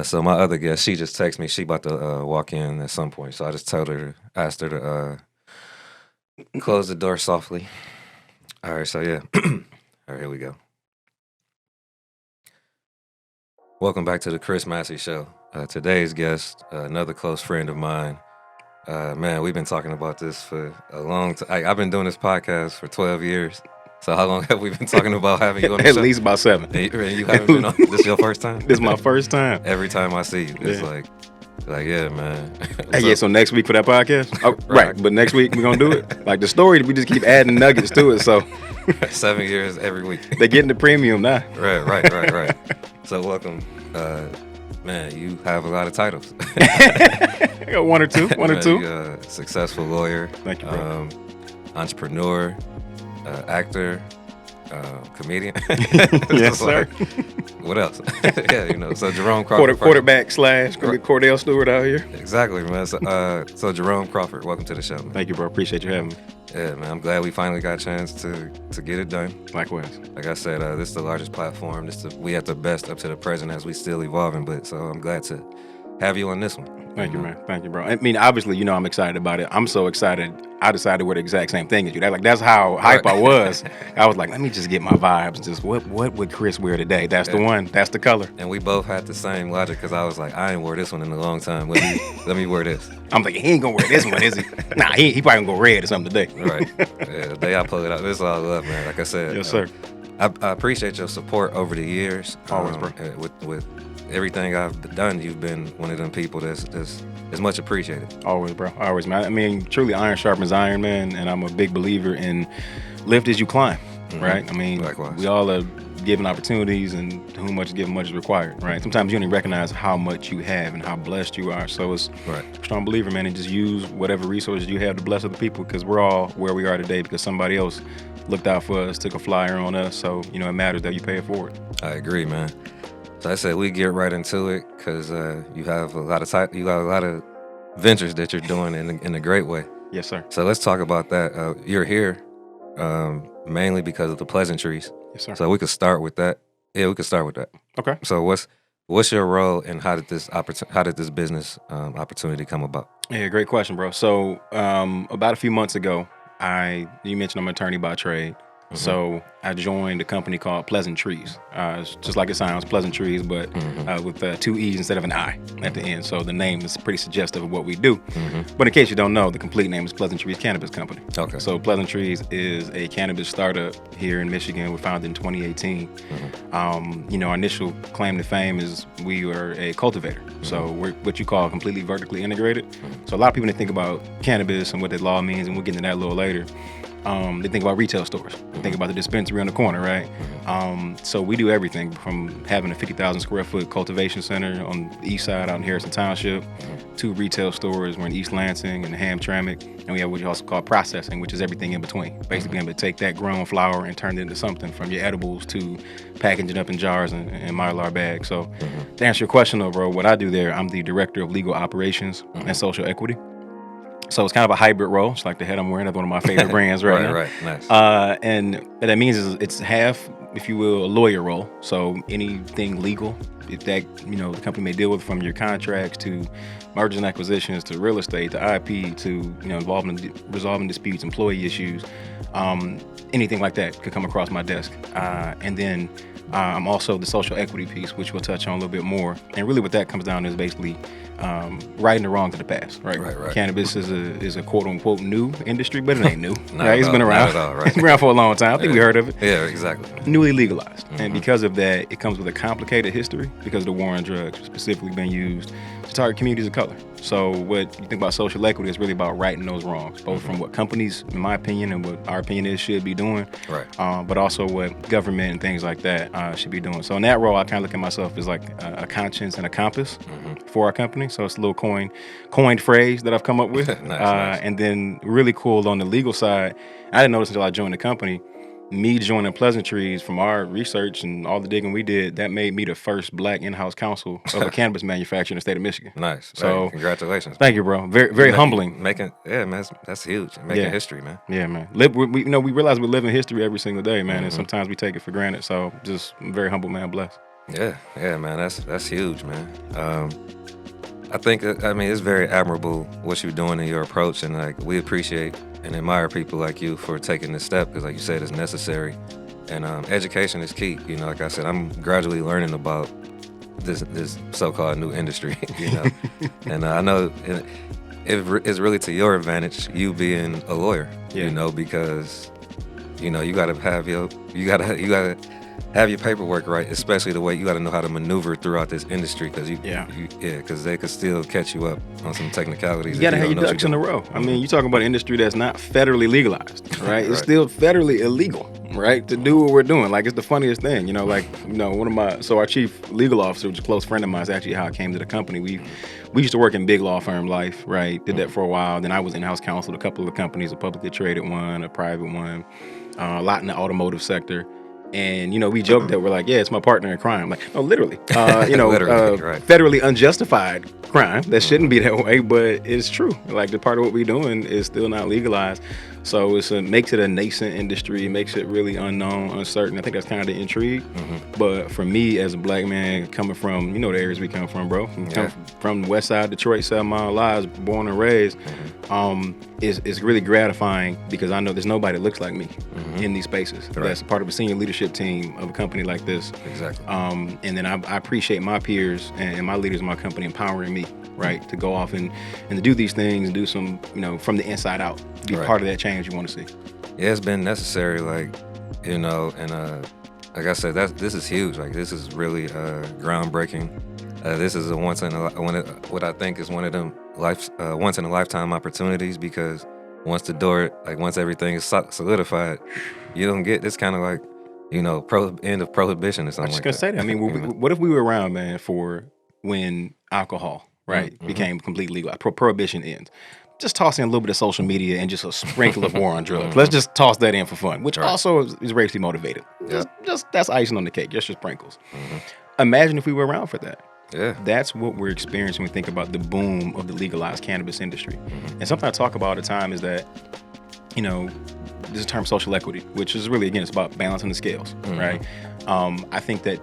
So my other guest, she just texted me. She about to walk in at some point. So I just asked her to close the door softly. All right, so yeah. All right, here we go. Welcome back to the Chris Massey Show. Today's guest, another close friend of mine. Man, we've been talking about this for a long time. I've been doing this podcast for 12 years. So how long have we been talking about having you on the At show? least about 7. And you haven't been on? This is your first time? This is my first time. Every time I see you, it's like, yeah, man. So next week for that podcast? Oh, right, but next week we're going to do it. Like the story, we just keep adding nuggets to it, so. 7 years every week. They're getting the premium now. Right. So welcome. Man, you have a lot of titles. I got one or two. You're a successful lawyer. Thank you, bro. Entrepreneur, actor, comedian. Yes, sir. What else? Yeah, so Jerome Crawford. Quarterback / Cordell Stewart out here. Exactly, man. So Jerome Crawford, welcome to the show, man. Thank you, bro. Appreciate you having me. Yeah, man. I'm glad we finally got a chance to get it done. Likewise. Like I said, this is the largest platform. We have the best up to the present as we still evolving, but so I'm glad to have you on this one. Thank you, man. Thank you, bro. I mean, obviously, I'm excited about it. I'm so excited. I decided we're the exact same thing as you. That's how hype I was. I was like, let me just get my vibes. Just what would Chris wear today? That's the one. That's the color. And we both had the same logic because I was like, I ain't wore this one in a long time. Let me wear this. I'm thinking, he ain't gonna wear this one, is he? Nah, he probably gonna go red or something today. Right. Yeah, the day I pull it out, this is all love, man. Like I said. Yes, sir. I appreciate your support over the years. Always, bro. With everything I've done, you've been one of them people that's much appreciated. Always, bro. Always, man. I mean, truly, iron sharpens iron, man. And I'm a big believer in lift as you climb, right? I mean, Likewise. We all are given opportunities, and to whom much is given, much is required, right? Sometimes you don't even recognize how much you have and how blessed you are. So it's a strong believer, man, and just use whatever resources you have to bless other people, because we're all where we are today because somebody else looked out for us, took a flyer on us. So, it matters that you pay it forward. I agree, man. So I said we get right into it because you have a lot of ventures that you're doing in a great way. Yes, sir. So let's talk about that. You're here mainly because of the pleasantries. Yes, sir. So we could start with that. Yeah, we could start with that. Okay. So what's your role and how did this business opportunity come about? Yeah, great question, bro. So about a few months ago, you mentioned I'm an attorney by trade. Mm-hmm. So I joined a company called Pleasant Trees. It's just like it sounds, Pleasant Trees, but with 2 E's instead of an I at the end. So the name is pretty suggestive of what we do. Mm-hmm. But in case you don't know, the complete name is Pleasant Trees Cannabis Company. Okay. So Pleasant Trees is a cannabis startup here in Michigan. We founded in 2018. Mm-hmm. Our initial claim to fame is we are a cultivator. Mm-hmm. So we're what you call completely vertically integrated. Mm-hmm. So a lot of people, when they think about cannabis and what that law means, and we'll get into that a little later, they think about retail stores. They think about the dispensary on the corner, right? So we do everything from having a 50,000 square foot cultivation center on the east side out in Harrison Township, 2 retail stores. We're in East Lansing and Hamtramck, and we have what you also call processing, which is everything in between. Basically being able to take that grown flower and turn it into something from your edibles to packaging it up in jars and Mylar bags. So to answer your question though, bro, what I do there, I'm the director of legal operations and social equity. So it's kind of a hybrid role. It's like the head I'm wearing. That's one of my favorite brands right now. Right, nice. And what that means is it's half, if you will, a lawyer role. So anything legal, if that, the company may deal with, from your contracts to mergers and acquisitions to real estate to IP to, resolving disputes, employee issues, anything like that could come across my desk. And then I'm also the social equity piece, which we'll touch on a little bit more. And really what that comes down to is basically righting the wrongs of the past, right? Right. Cannabis is a quote unquote new industry, but it ain't new. Right? It's been around. It's been around for a long time. I think we heard of it. Yeah, exactly. Newly legalized. And because of that, it comes with a complicated history because the war on drugs specifically been used to target communities of color. So what you think about social equity is really about righting those wrongs, both from what companies, in my opinion, and what our opinion is should be doing, but also what government and things like that should be doing. So in that role, I kind of look at myself as like a conscience and a compass for our company. So it's a little coined phrase that I've come up with. Nice. And then really cool on the legal side, I didn't notice until I joined the company, me joining Pleasant Trees, from our research and all the digging we did, that made me the first Black in-house counsel of a cannabis manufacturer in the state of Michigan. Nice. So congratulations. Thank you, bro. Very, very humbling. Man, that's huge. Making history, man. Yeah, man. We realize we live in history every single day, man, and sometimes we take it for granted. So just very humble, man, blessed. Yeah, man, that's huge, man. I think, I mean, it's very admirable what you're doing in your approach, and like we appreciate and admire people like you for taking this step because, like you said, it's necessary, and education is key. You know, like I said, I'm gradually learning about this so-called new industry, you know, and I know it's really to your advantage, you being a lawyer, you know, because you know you gotta have your paperwork right, especially the way you got to know how to maneuver throughout this industry because because they could still catch you up on some technicalities. You got to have your ducks in a row. I mean, you're talking about an industry that's not federally legalized, right? It's still federally illegal, right, to do what we're doing. Like, it's the funniest thing, you know, like, you know, our chief legal officer, which is a close friend of mine, is actually how I came to the company. We used to work in big law firm life, right? Did that for a while. Then I was in-house counsel at a couple of companies, a publicly traded one, a private one, a lot in the automotive sector. And, you know, we joked that we're like, yeah, it's my partner in crime. Like, no, literally, you know, federally unjustified crime. That shouldn't be that way, but it's true. Like, the part of what we're doing is still not legalized. So it makes it a nascent industry. It makes it really unknown, uncertain. I think that's kind of the intrigue. But for me, as a black man coming from, you know, the areas we come from, bro, from the west side, Detroit, 7 Mile Lives, born and raised, it's really gratifying because I know there's nobody that looks like me in these spaces. That's a part of a senior leadership team of a company like this. Exactly. And then I appreciate my peers and my leaders in my company empowering me, right, to go off and to do these things and do some, you know, from the inside out, be part of that change you want to see. Yeah, it's been necessary, like, you know, and like I said, this is huge. Like, this is really groundbreaking. This is what I think is one of them once in a lifetime opportunities because once everything is solidified, you don't get this kind of like, you know, end of prohibition or something. I was just gonna say that. I mean, what if we were around, man, for when alcohol, right, became completely legal, prohibition ends? Just toss in a little bit of social media and just a sprinkle of war on drugs. Let's just toss that in for fun, which also is racially motivated. Just that's icing on the cake, just your sprinkles. Imagine if we were around for that. Yeah. That's what we're experiencing when we think about the boom of the legalized cannabis industry. And something I talk about all the time is that, you know, there's a term social equity, which is really, again, it's about balancing the scales, right? I think that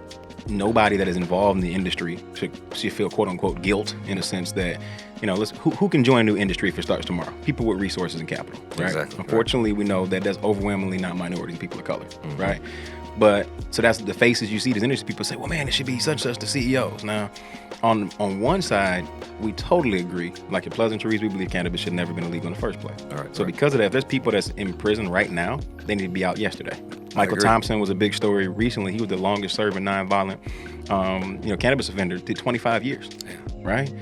nobody that is involved in the industry should feel quote unquote guilt in a sense that, you know, who can join a new industry if it starts tomorrow? People with resources and capital, right? Exactly. Unfortunately, we know that that's overwhelmingly not minorities and people of color, right? But so that's the faces you see this industry. People say, well, man, it should be such the CEOs. Now, on one side, we totally agree. Like at Pleasant Trees, we believe cannabis should never been illegal in the first place. So because of that, if there's people that's in prison right now, they need to be out yesterday. Michael Thompson was a big story recently. He was the longest serving nonviolent, you know, cannabis offender, did 25 years, right?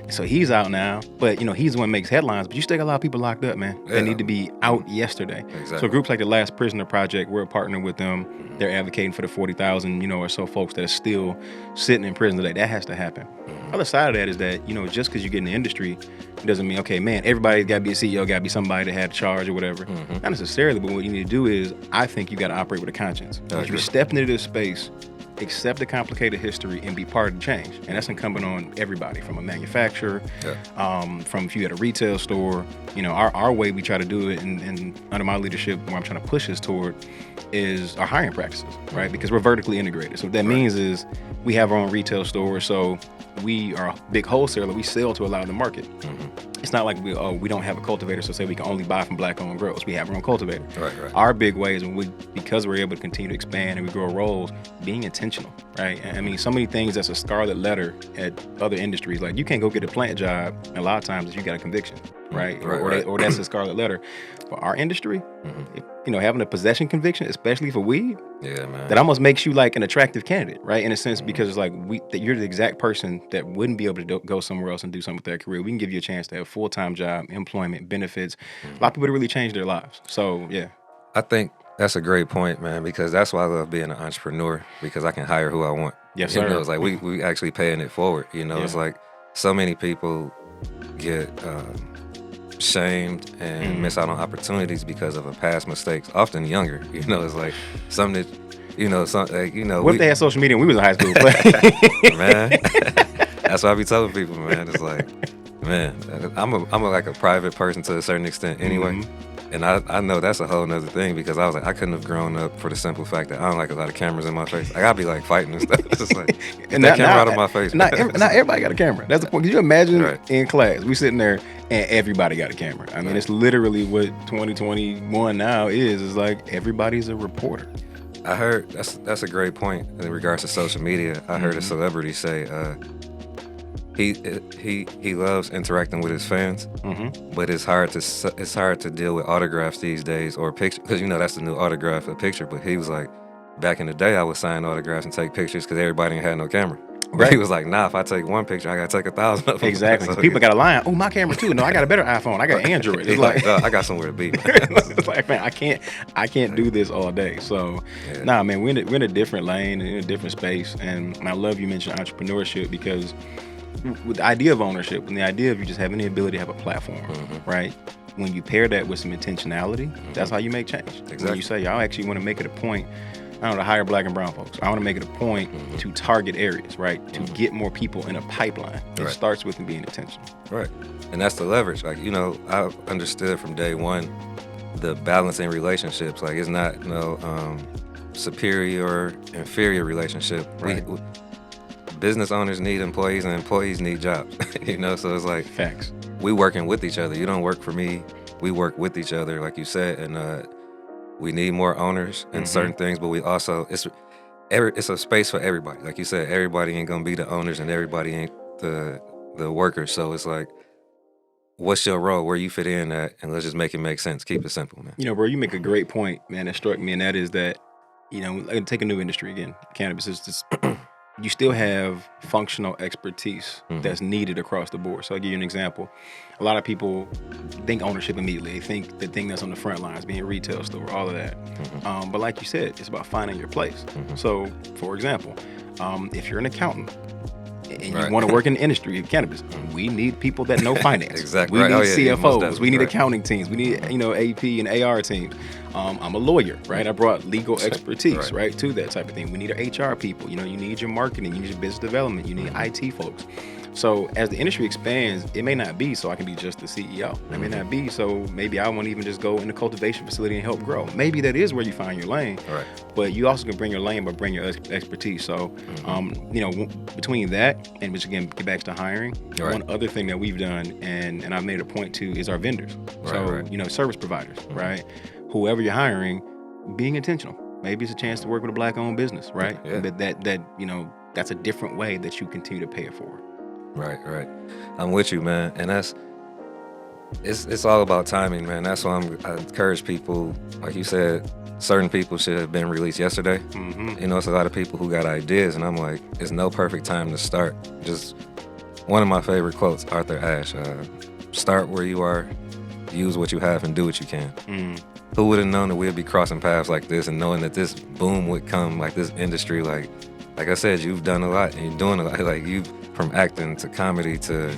So he's out now, but you know, he's the one that makes headlines, but you still got a lot of people locked up, man. They need to be out yesterday. So groups like the Last Prisoner Project, we're partnering with them. They're advocating for the 40,000, you know, or so folks that are still sitting in prison today. That has to happen. Other side of that is that, you know, just because you get in the industry, it doesn't mean, okay, man, everybody's got to be a CEO, got to be somebody that had charge or whatever. Not necessarily, but what you need to do is, I think you got to operate with a conscience. If you step into this space, accept the complicated history and be part of the change. And that's incumbent on everybody, from a manufacturer, from if you at a retail store. You know, our way we try to do it, and under my leadership, where I'm trying to push this toward, is our hiring practices, right? Because we're vertically integrated. So what that means is we have our own retail store, so we are a big wholesaler. We sell to a lot of the market. It's not like we don't have a cultivator, so say we can only buy from black-owned growers. We have our own cultivator. Our big way is because we're able to continue to expand and we grow roles, being intentional, right? I mean, so many things that's a scarlet letter at other industries. Like, you can't go get a plant job, and a lot of times you got a conviction, right? Or that's a scarlet letter. For our industry, you know, having a possession conviction, especially for weed, that almost makes you like an attractive candidate, right? In a sense, because it's like that you're the exact person that wouldn't be able to go somewhere else and do something with their career. We can give you a chance to have a full-time job, employment, benefits. A lot of people to really change their lives. So, yeah. I think that's a great point, man, because that's why I love being an entrepreneur, because I can hire who I want. Yes, sir. You know, it's like we actually paying it forward. You know, it's like so many people get shamed and miss out on opportunities because of a past mistakes, often younger. You know, it's like something that, you know, what if they had social media when we was in high school? Man, that's why I be telling people, man. It's like, man, I'm like a private person to a certain extent anyway. And I know that's a whole nother thing because I was like, I couldn't have grown up for the simple fact that I don't like a lot of cameras in my face. Like, I'd be like fighting and stuff. It's just like, get that camera out of my face. Not everybody got a camera. That's the point. Could you imagine in class, we sitting there and everybody got a camera? I mean, it's literally what 2021 now is. It's like everybody's a reporter. I heard, that's a great point in regards to social media. I heard a celebrity say, he loves interacting with his fans, but it's hard to deal with autographs these days or pictures because that's the new autograph, a picture. But he was like, back in the day, I would sign autographs and take pictures because everybody ain't had no camera. Right. He was like, nah, if I take one picture, I gotta take 1,000 of them. Exactly. So people got a line. Oh, my camera too. No, I got a better iPhone. I got Android. It's like, I got somewhere to be. It's like, man, I can't do this all day. So, nah, man, we're in a different lane, in a different space, and I love you mentioned entrepreneurship because with the idea of ownership and the idea of you just having the ability to have a platform, right? When you pair that with some intentionality, that's how you make change. Exactly. When you say, I actually want to make it a point, I don't know, to hire Black and brown folks. I want to make it a point to target areas, right? To get more people in a pipeline. It starts with being intentional. Right. And that's the leverage. Like, I understood from day one the balance in relationships. Like, it's not superior or inferior relationship. Right. Business owners need employees and employees need jobs. So it's like facts. We working with each other. You don't work for me. We work with each other, like you said, and we need more owners in certain things. But we also it's a space for everybody. Like you said, everybody ain't gonna be the owners and everybody ain't the workers. So it's like, what's your role? Where you fit in at? And let's just make it make sense. Keep it simple, man. Bro, you make a great point, man. That struck me, and that is that take a new industry again. Cannabis is just. You still have functional expertise that's needed across the board. So I'll give you an example. A lot of people think ownership immediately. They think the thing that's on the front lines, being a retail store, all of that. But like you said, it's about finding your place. So, for example, if you're an accountant and you want to work in the industry of cannabis, we need people that know finance. Exactly. We need CFOs. We need accounting teams. We need AP and AR teams. I'm a lawyer, right? I brought legal expertise, right, to that type of thing. We need our HR people. You need your marketing. You need your business development. You need IT folks. So as the industry expands, it may not be so I can be just the CEO. It may not be so maybe I won't even just go in the cultivation facility and help grow. Maybe that is where you find your lane. Right. But you also can bring your lane, but bring your expertise. So, between that and which again, get back to hiring, one other thing that we've done and I've made a point to is our vendors. Service providers, right? Whoever you're hiring, being intentional. Maybe it's a chance to work with a Black-owned business, right? Yeah. But that's a different way that you continue to pay it forward. Right. I'm with you, man. And it's all about timing, man. That's why I encourage people, like you said, certain people should have been released yesterday. It's a lot of people who got ideas, and I'm like, it's no perfect time to start. Just one of my favorite quotes, Arthur Ashe, start where you are, use what you have, and do what you can. Who would have known that we'd be crossing paths like this and knowing that this boom would come, like this industry, like I said, you've done a lot and you're doing a lot. Like you've from acting to comedy to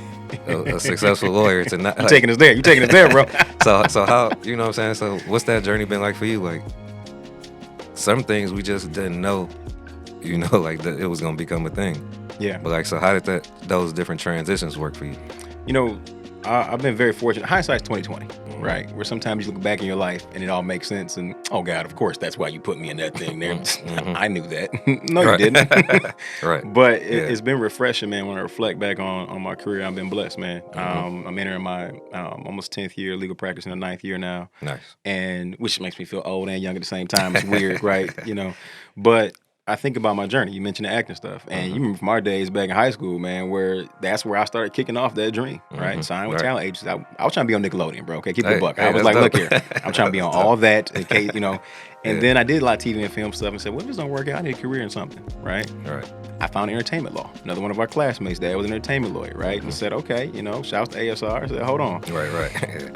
a successful lawyer to not. You're taking us there, bro. So how, you know what I'm saying? So what's that journey been like for you? Like some things we just didn't know, like that it was gonna become a thing. Yeah. But so how did those different transitions work for you? I've been very fortunate. Hindsight's 2020, right? Where sometimes you look back in your life and it all makes sense. And oh God, of course, that's why you put me in that thing there. I knew that. No, you didn't. Right. But it's been refreshing, man. When I reflect back on my career, I've been blessed, man. I'm entering my almost 10th year of legal practice in the 9th year now. Nice. And which makes me feel old and young at the same time. It's weird, right? But I think about my journey. You mentioned the acting stuff. And you remember from our days back in high school, man, where that's where I started kicking off that dream, right? Signing with talent agencies. I was trying to be on Nickelodeon, bro. Okay, keep it a buck. I was like, look here. I'm trying to be on all that, in case, And then I did a lot of TV and film stuff and said, well, if this don't work out, I need a career in something, right? Right. I found entertainment law. Another one of our classmates, Dad, was an entertainment lawyer, right? And said, okay, shouts to ASR. I said, hold on. Right.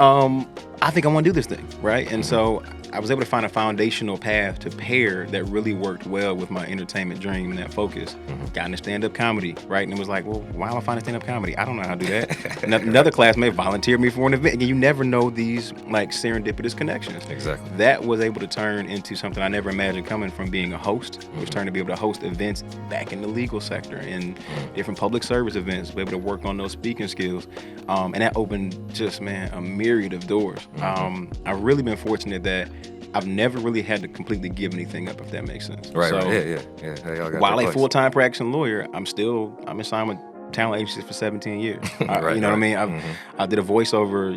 I think I want to do this thing, right? And so I was able to find a foundational path to pair that really worked well with my entertainment dream and that focus. Got into stand-up comedy, right? And it was like, well, why am I finding stand-up comedy? I don't know how to do that. Another classmate volunteered me for an event. And you never know these like serendipitous connections. Exactly. That was able to turn into something I never imagined coming from being a host, which turned to be able to host events back in the legal sector and different public service events, be able to work on those speaking skills. And that opened just, man, a myriad of doors. I've really been fortunate that I've never really had to completely give anything up, if that makes sense. Right, so, right. Yeah. Hey, y'all got while their a place. full-time practicing lawyer, I'm in signed with talent agencies for 17 years. Right, you know what I mean? right. I did a voiceover,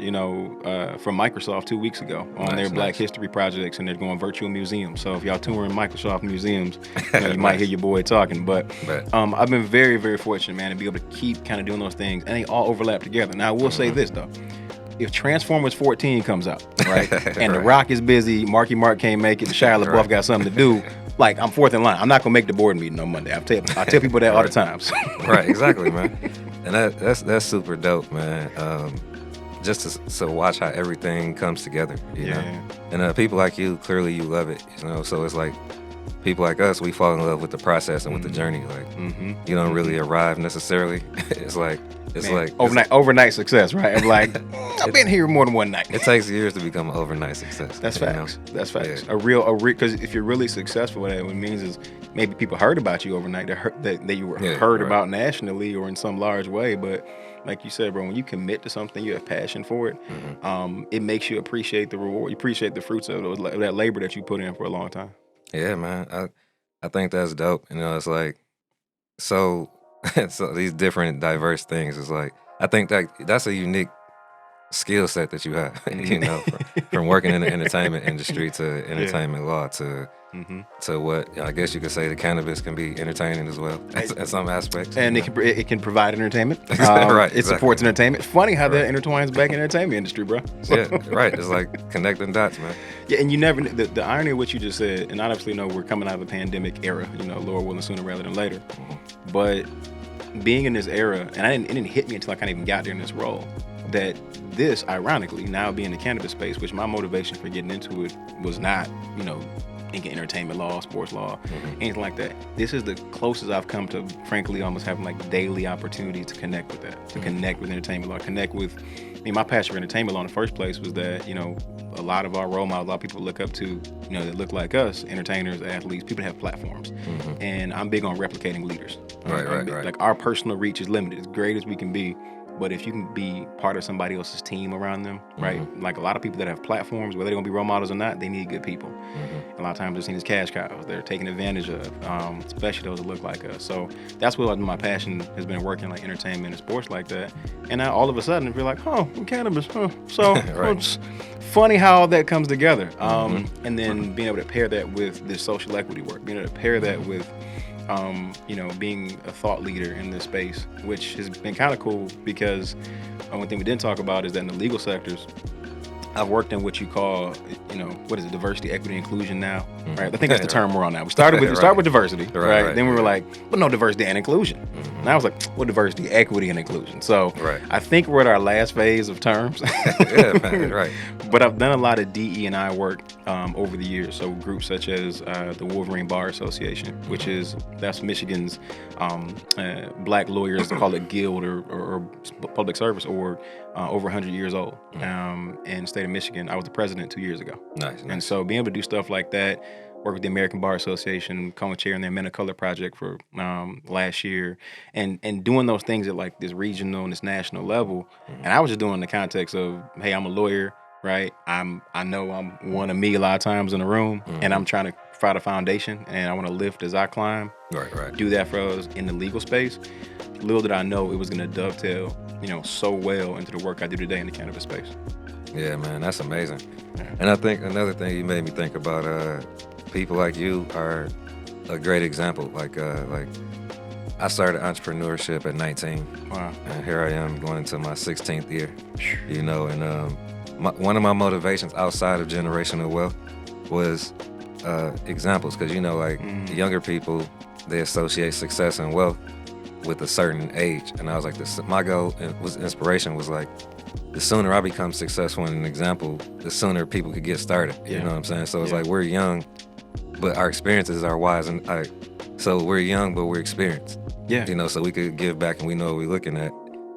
from Microsoft 2 weeks ago on their Black Nice. History projects, and they're going virtual museums. So if y'all touring Microsoft museums, you might hear your boy talking. But I've been very, very fortunate, man, to be able to keep kind of doing those things, and they all overlap together. Now, I will say this, though. If Transformers 14 comes out, right, and The Rock is busy, Marky Mark can't make it, and Shia LaBeouf got something to do, like, I'm fourth in line. I'm not going to make the board meeting on Monday. I tell people that all the time. So. Right, exactly, man. And that's super dope, man. Just to watch how everything comes together, you know. And people like you, clearly you love it, you know. So it's like people like us, we fall in love with the process and with the journey. Like you don't really arrive necessarily. It's like overnight success, right? I'm like, I've been here more than one night. It takes years to become an overnight success. That's facts. Know? That's facts. Yeah. A real, because if you're really successful, what it means is maybe people heard about you overnight, that you were heard about nationally or in some large way. But like you said, bro, when you commit to something, you have passion for it. It makes you appreciate the reward. You appreciate the fruits of that labor that you put in for a long time. Yeah, man. I think that's dope. You know, it's like so these different diverse things. It's like I think that's a unique skill set that you have. You know, from working in the entertainment industry to entertainment law to what I guess you could say the cannabis can be entertaining as well in some aspects. And it can provide entertainment. Right, it supports entertainment. Funny how that intertwines back in the entertainment industry, bro. Yeah, right. It's like connecting dots, man. Yeah, and you never the irony of what you just said, and I obviously know we're coming out of a pandemic era, Lord willing, sooner rather than later. But being in this era, and it didn't hit me until I kind of even got there in this role, that this, ironically, now being the cannabis space, which my motivation for getting into it was not, thinking entertainment law, sports law, anything like that. This is the closest I've come to, frankly, almost having like daily opportunity to connect with that, to connect with entertainment law, connect with, my passion for entertainment law in the first place was that, a lot of our role models, a lot of people look up to, that look like us, entertainers, athletes, people that have platforms. And I'm big on replicating leaders. Right. Like our personal reach is limited, as great as we can be. But if you can be part of somebody else's team around them, right? Like a lot of people that have platforms, whether they're gonna be role models or not, they need good people. A lot of times they're seen as cash cows. They're taken advantage of, especially those that look like us. So that's what my passion has been, working like entertainment and sports like that. And now all of a sudden, if you're like, cannabis, So it's funny how all that comes together. And then being able to pair that with this social equity work, being able to pair that with being a thought leader in this space, which has been kind of cool because one thing we didn't talk about is that in the legal sectors, I've worked in what you call, what is it, diversity, equity, inclusion now, right? I think that's the term we're on now. We started with with diversity, right? Then we were like, well, no, diversity and inclusion. Now I was like, well, diversity, equity, and inclusion. So I think we're at our last phase of terms. Yeah, man, right. But I've done a lot of DE&I work over the years. So groups such as the Wolverine Bar Association, which that's Michigan's black lawyers, they call it guild or public service org, over 100 years old. In the state of Michigan, I was the president 2 years ago. Nice. And so being able to do stuff like that, work with the American Bar Association, co-chair in their Men of Color project for last year, and doing those things at like this regional and this national level. And I was just doing it in the context of, hey, I'm a lawyer, right? I know I'm one of me a lot of times in the room, and I'm trying to provide a foundation, and I want to lift as I climb. Right. Do that for us in the legal space. Little did I know it was going to dovetail, so well into the work I do today in the cannabis space. Yeah, man, that's amazing. And I think another thing you made me think about, people like you are a great example. Like I started entrepreneurship at 19. Wow. And here I am going into my 16th year, and one of my motivations outside of generational wealth was examples, because younger people, they associate success and wealth with a certain age, and I was like, my goal was inspiration was like, the sooner I become successful and an example, the sooner people could get started. You know what I'm saying? So it's like we're young, but our experiences are wise, and so we're young, but we're experienced. Yeah. So we could give back, and we know what we're looking at,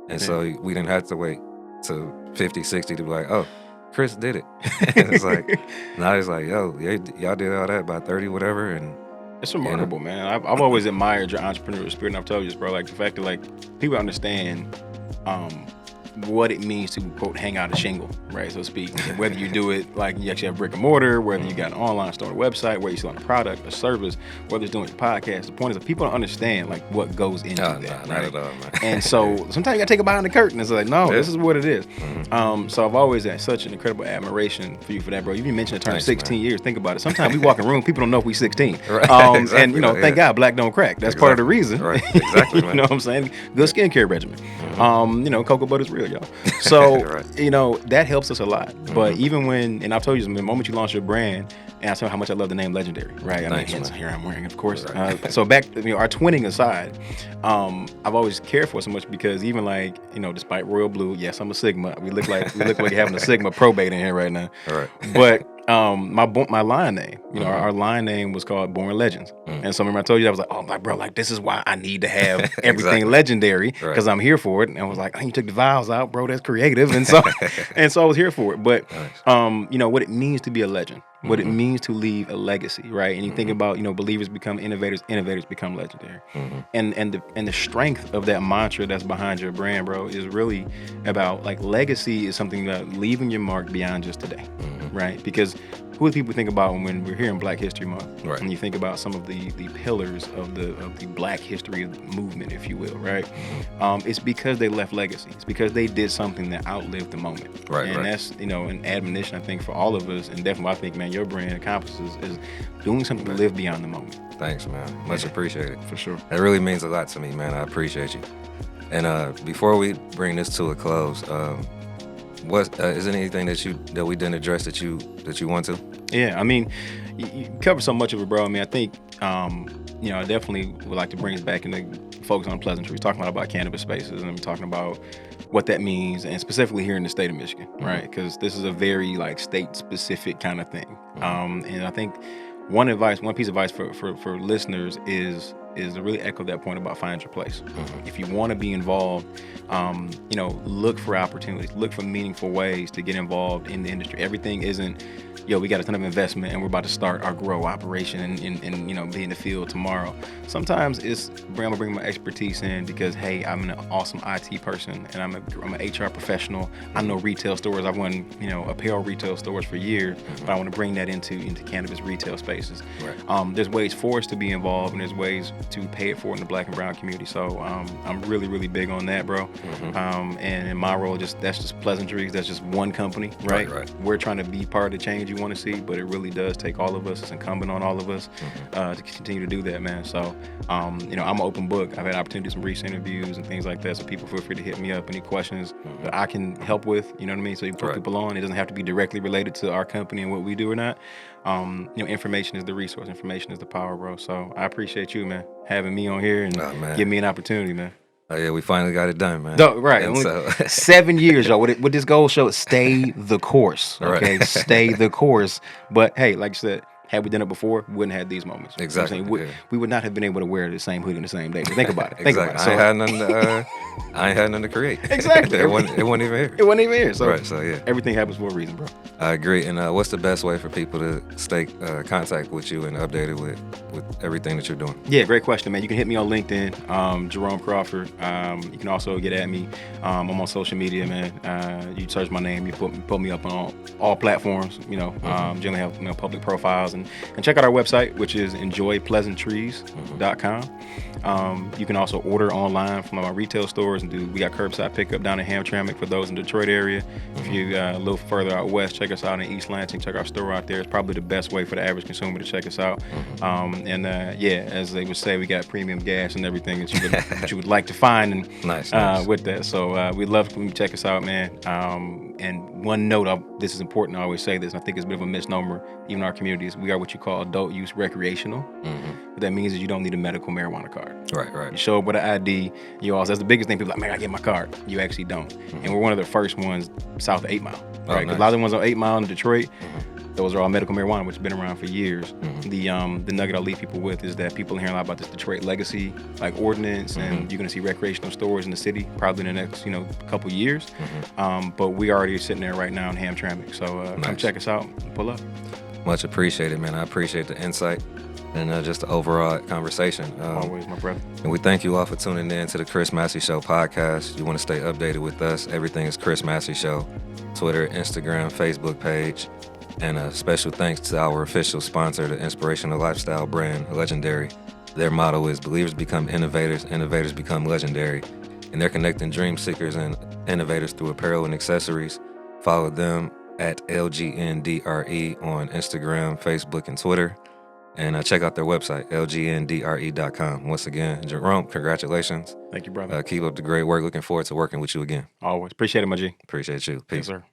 and so we didn't have to wait to 50, 60 to be like, oh, Chris did it. It's like, now he's like, yo, y'all did all that by 30, whatever. And it's remarkable, man. I've always admired your entrepreneurial spirit, and I've told you this, bro. Like the fact that like people understand what it means to quote hang out a shingle, right, so to speak. And whether you do it like you actually have brick and mortar, whether you got an online store, a website, whether you're selling a product, a service, whether it's doing a podcast. The point is that people don't understand like what goes into that, right? Not at all, man. And so sometimes you gotta take it behind the curtain. It's like, no, this is what it is. So I've always had such an incredible admiration for you for that, bro. You even mentioned the term 16 years. Think about it. Sometimes we walk in a room, people don't know if we 16. Right. Exactly. And thank God black don't crack. That's part of the reason. Right. Exactly, man. You know what I'm saying? Good skincare regimen. Cocoa butter's real, y'all. So that helps us a lot. But even when, and I've told you, the moment you launch your brand, and I tell you how much I love the name Legendary, right? Thanks, Here I'm wearing, of course. Right. So back, our twinning aside, I've always cared for it so much because even like, despite royal blue, yes, I'm a Sigma. We look like having a Sigma probate in here right now. All right. But my line name, our line name was called Born Legends. And so remember I told you, I was like, oh my bro, like this is why I need to have everything legendary because I'm here for it. And I was like, oh, you took the vowels out, bro, that's creative. And so I was here for it. But what it means to be a legend, what it means to leave a legacy, right? And you think about, believers become innovators, innovators become legendary. And the strength of that mantra that's behind your brand, bro, is really about like legacy is something that leaving your mark beyond just today, right? Because who do people think about when we're here in Black History Month? Right. And you think about some of the pillars of the Black history movement, if you will, right? It's because they left legacy. It's because they did something that outlived the moment. Right. And that's, an admonition, I think, for all of us. And definitely, I think, man, your brand accomplishes is doing something to live beyond the moment. Thanks, man. Much appreciated. For sure. That really means a lot to me, man. I appreciate you. And before we bring this to a close, what is there anything that we didn't address that you want to? Yeah, I mean, you covered so much of it, bro. I mean, I think, I definitely would like to bring us back into focus on pleasantries. Talking about cannabis spaces, and I'm talking about what that means, and specifically here in the state of Michigan, right? Because this is a very like state-specific kind of thing. And I think one piece of advice for listeners is to really echo that point about find your place. If you want to be involved, look for opportunities, look for meaningful ways to get involved in the industry. Everything isn't, we got a ton of investment and we're about to start our grow operation and be in the field tomorrow. Sometimes it's, I'm gonna bring my expertise in because, hey, I'm an awesome IT person and I'm an HR professional. I know retail stores. I've run, apparel retail stores for years, but I want to bring that into cannabis retail spaces. Right. There's ways for us to be involved, and there's ways to pay it forward in the Black and brown community. So I'm really, really big on that, bro. And in my role, that's just pleasantries. That's just one company, right? We're trying to be part of the change you want to see, but it really does take all of us. It's incumbent on all of us to continue to do that, man. So, I'm an open book. I've had opportunity to do some recent interviews and things like that. So people feel free to hit me up. Any questions that I can help with, you know what I mean? So you put people on. It doesn't have to be directly related to our company and what we do or not. Information is the resource. Information is the power, bro. So I appreciate you, man, having me on here and give me an opportunity, man. Oh yeah, we finally got it done, man. No, right. So 7 years, y'all. What this goal show is stay the course. Okay, stay the course. But hey, like you said, had we done it before, we wouldn't have these moments. Exactly. We would not have been able to wear the same hoodie on the same day. But think about it. Exactly. So, I ain't had nothing to create. Exactly. It wasn't even here. It wasn't even here. So yeah. Everything happens for a reason, bro. I agree. And what's the best way for people to stay contact with you and updated with everything that you're doing? Yeah, great question, man. You can hit me on LinkedIn, Jerome Crawford. You can also get at me. I'm on social media, man. You search my name, you put me up on all platforms. Generally have public profiles and check out our website, which is enjoypleasantries.com. You can also order online from our retail stores and we got curbside pickup down in Hamtramck for those in the Detroit area. If you a little further out west, check us out in East Lansing. Check our store out there. It's probably the best way for the average consumer to check us out. As they would say, we got premium gas and everything that you would like to find and nice. With that. So we'd love when you check us out, man. And one note, this is important. I always say this. And I think it's a bit of a misnomer, even in our communities. We are what you call adult use recreational. What that means is you don't need a medical marijuana card. Right. You show up with an ID. That's the biggest thing. People are like, man, I get my card. You actually don't. And we're one of the first ones south of 8 Mile. Right? Nice. A lot of the ones on 8 Mile in Detroit, those are all medical marijuana, which has been around for years. The nugget I'll leave people with is that people are hearing a lot about this Detroit legacy, like ordinance, and you're gonna see recreational stores in the city probably in the next, couple years. But we already sitting there right now in Hamtramck. So come check us out and pull up. Much appreciated, man. I appreciate the insight and just the overall conversation. Always, my brother. And we thank you all for tuning in to the Chris Massey Show podcast. You want to stay updated with us, everything is Chris Massey Show. Twitter, Instagram, Facebook page. And a special thanks to our official sponsor, the inspirational lifestyle brand, Legendary. Their motto is believers become innovators, innovators become legendary. And they're connecting dream seekers and innovators through apparel and accessories. Follow them at LGNDRE on Instagram, Facebook, and Twitter. And check out their website, lgndre.com. Once again, Jerome, congratulations. Thank you, brother. Keep up the great work. Looking forward to working with you again. Always. Appreciate it, my G. Appreciate you. Peace. Yes, sir.